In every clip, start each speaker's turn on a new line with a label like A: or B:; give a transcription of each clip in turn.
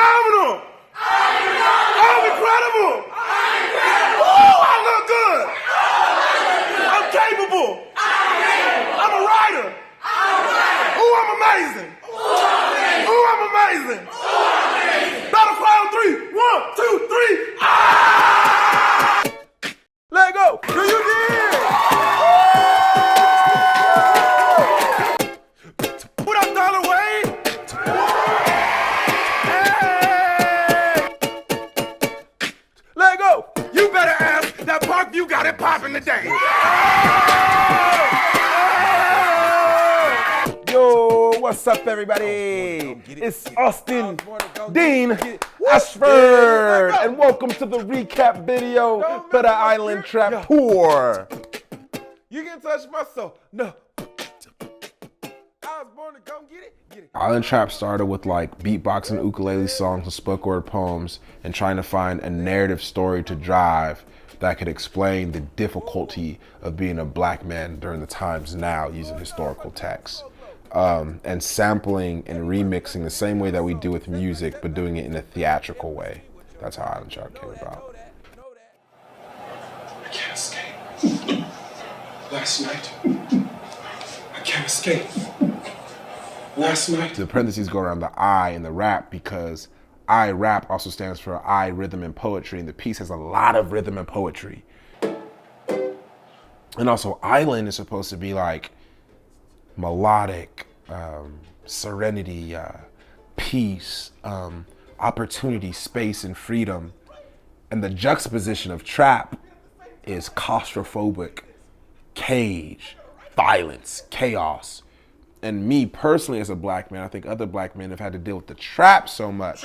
A: phenomenal. I'm incredible. Ooh, I look good. I'm capable. I'm a writer. Ooh, I'm amazing. Ooh, I'm amazing. Battleground 3. 1, 2, 3. Ah! Let go. Do you dig? What up, Dollar Wayne? Hey! Let go. You better ask that Parkview got it popping today. Yo, what's up, everybody? It's Austin Dean Ashford, and welcome to the recap video for the Island Trap Tour. You can touch my soul. No. I was born to come get it. Island Trap started with like beatboxing, ukulele songs, and spoken word poems, and trying to find a narrative story to drive that could explain the difficulty of being a black man during the times now using historical texts. And sampling and remixing the same way that we do with music, but doing it in a theatrical way. That's how Island Trap came about.
B: I can't escape. Last night, I can't escape. Last night.
A: The parentheses go around the I in the rap because I rap also stands for I rhythm and poetry, and the piece has a lot of rhythm and poetry. And also Island is supposed to be like melodic, serenity, peace, opportunity, space, and freedom. And the juxtaposition of trap is claustrophobic, cage, violence, chaos. And me personally as a black man, I think other black men have had to deal with the trap so much.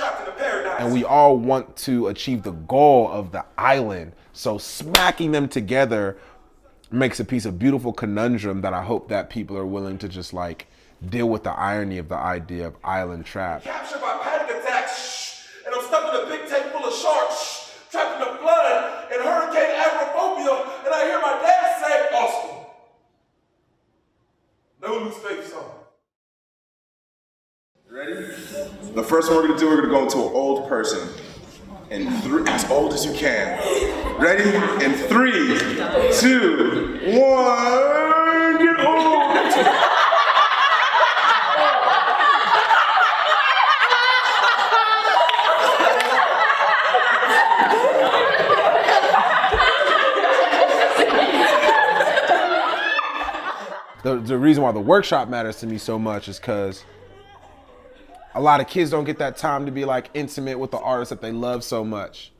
A: And we all want to achieve the goal of the island. So smacking them together makes a piece of beautiful conundrum that I hope that people are willing to just like deal with the irony of the idea of island trap.
B: Captured by panic attacks, and I'm stuck in a big tank full of sharks, trapped in the flood and hurricane agoraphobia, and I hear my dad say, Austin, never lose faith, son.
C: Ready? The first one we're gonna do, we're gonna go into an old person. And as old as you can. Ready? In 3, 2, 1, get old!
A: The reason why the workshop matters to me so much is because a lot of kids don't get that time to be like intimate with the artist that they love so much.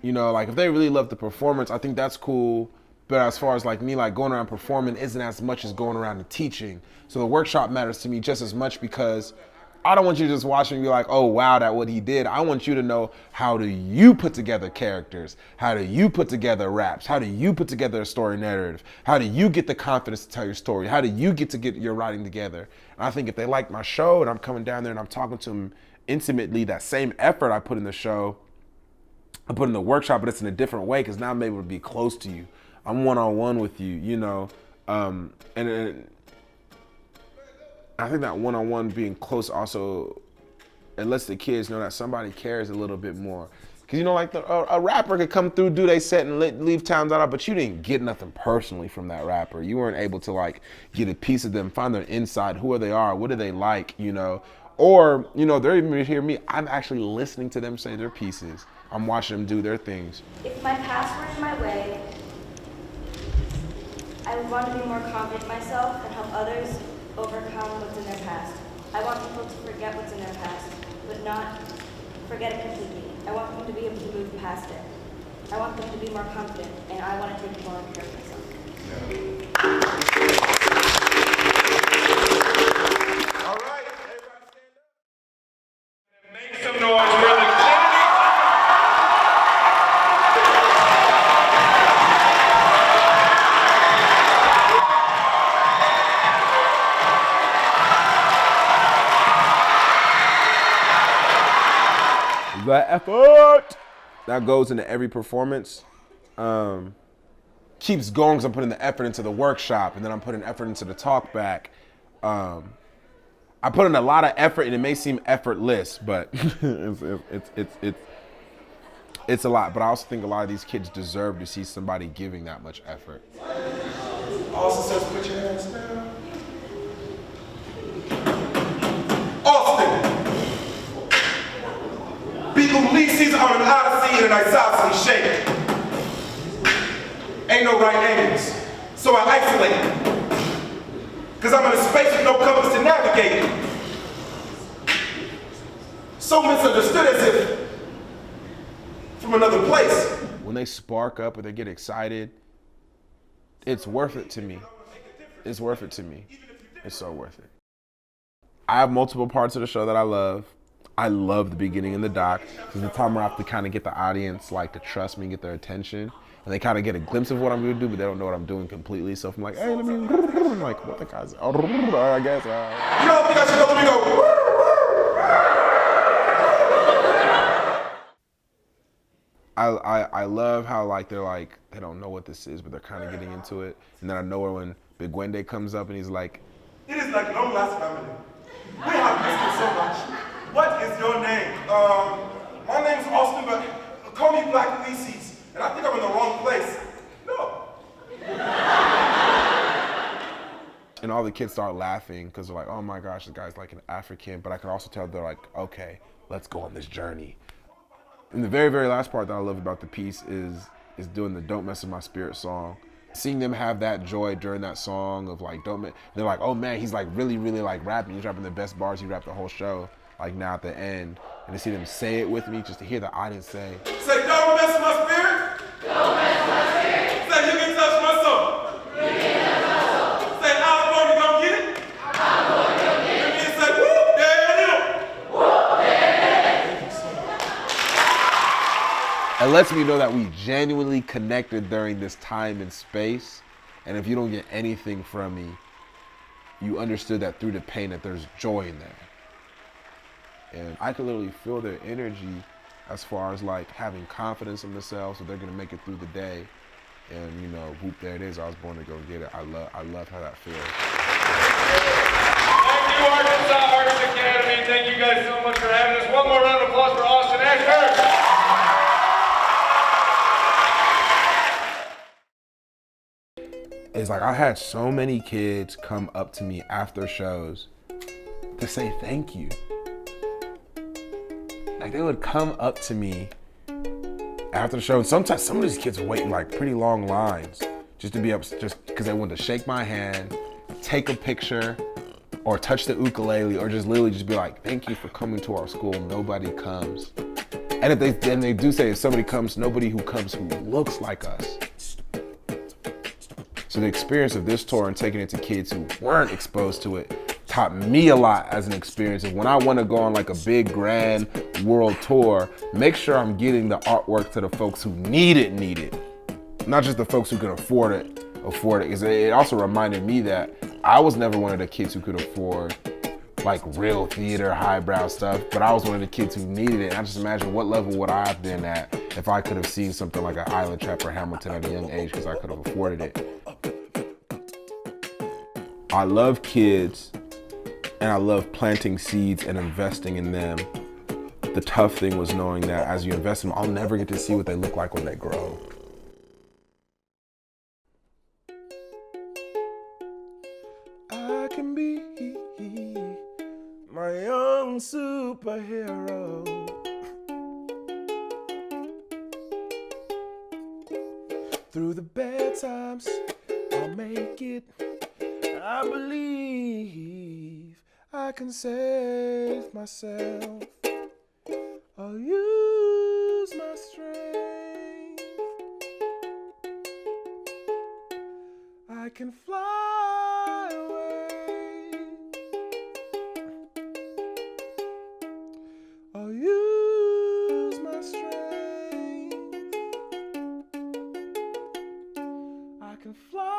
A: You know, like if they really love the performance, I think that's cool. But as far as like me, like going around performing isn't as much as going around and teaching. So the workshop matters to me just as much because I don't want you to just watch and be like, oh, wow, that's what he did. I want you to know, how do you put together characters? How do you put together raps? How do you put together a story narrative? How do you get the confidence to tell your story? How do you get your writing together? And I think if they like my show and I'm coming down there and I'm talking to them intimately, that same effort I put in the show, I put in the workshop, but it's in a different way because now I'm able to be close to you. I'm one-on-one with you, you know? And I think that one-on-one being close also, it lets the kids know that somebody cares a little bit more. Cause you know, like a rapper could come through, do they set and leave towns out, but you didn't get nothing personally from that rapper. You weren't able to like get a piece of them, find their inside, who they are, what do they like, you know? Or, you know, they're even hear me, I'm actually listening to them say their pieces. I'm watching them do their things.
D: If my past were in my way, I would want to be more confident in myself and help others overcome what's in their past. I want people to forget what's in their past, but not forget it completely. I want them to be able to move past it. I want them to be more confident, and I want to take more care of myself.
B: All right, everybody stand up. Make some noise for the
A: The effort that goes into every performance keeps going because I'm putting the effort into the workshop and then I'm putting effort into the talk back. I I put in a lot of effort, and it may seem effortless, but it's a lot. But I also think a lot of these kids deserve to see somebody giving that much effort.
B: Austin says, put your hands down. Austin! Beagle leases on an odyssey in an isosceles shape. Ain't no right angles, so I isolate. Because I'm in a space with no compass to navigate. So misunderstood as if from another place.
A: When they spark up or they get excited, it's worth it to me. It's worth it to me. It's so worth it. I have multiple parts of the show that I love. I love the beginning and the doc. It's the time where I have to kind of get the audience like to trust me and get their attention. And they kind of get a glimpse of what I'm going to do, but they don't know what I'm doing completely. So if I'm like, hey, let me, I'm like, what the guy's, I guess.
B: You don't think I should go, let me go.
A: I love how like they're like, they don't know what this is, but they're kind of getting into it. And then I know when Big Gwende comes up and he's like,
B: it is like long last family. We have missed you so much. What is your name? My name's Austin, but call me Black Reese's. And I think I'm in the wrong place. No.
A: and all the kids start laughing because they're like, oh my gosh, this guy's like an African. But I can also tell they're like, okay, let's go on this journey. And the very, very last part that I love about the piece is doing the Don't Mess With My Spirit song. Seeing them have that joy during that song of like, they're like, oh man, he's like really, really like rapping. He's rapping the best bars he rapped the whole show, like now at the end. And to see them say it with me, just to hear the audience say,
B: don't mess with my spirit. Don't mess with my spirit. Say, you can touch my soul. You can touch my soul. Say, I'm going to go get it. I'm going to go get it. And then say, whoop, there it is. Whoop, there it is.
A: It lets me know that we genuinely connected during this time and space. And if you don't get anything from me, you understood that through the pain that there's joy in there. And I could literally feel their energy as far as like having confidence in themselves that they're gonna make it through the day. And you know, whoop, there it is, I was born to go get it. I love how that feels.
E: Thank you, Arkansas Arts Academy. Thank you guys so much for having us. One more round of applause for Austin Ashford.
A: It's like I had so many kids come up to me after shows to say thank you. Like they would come up to me after the show, and sometimes some of these kids are waiting like pretty long lines just to be up, just because they wanted to shake my hand, take a picture, or touch the ukulele, or just literally just be like, thank you for coming to our school. Nobody comes. And if they do say if somebody comes, nobody who comes who looks like us. So the experience of this tour and taking it to kids who weren't exposed to it taught me a lot as an experience of when I want to go on like a big grand world tour, make sure I'm getting the artwork to the folks who need it, not just the folks who can afford it. Because it also reminded me that I was never one of the kids who could afford like real theater, highbrow stuff, but I was one of the kids who needed it. And I just imagine what level would I have been at if I could have seen something like an Island Trap or Hamilton at a young age because I could have afforded it. I love kids, and I love planting seeds and investing in them. The tough thing was knowing that as you invest in them, I'll never get to see what they look like when they grow.
B: I can be my own superhero. Through the bad times, I'll make it. I believe I can save myself. I'll use my strength. I can fly away. I'll use my strength. I can fly away.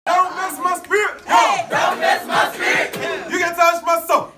B: Don't mess my spirit. Hey, don't mess my spirit. You can touch my soul.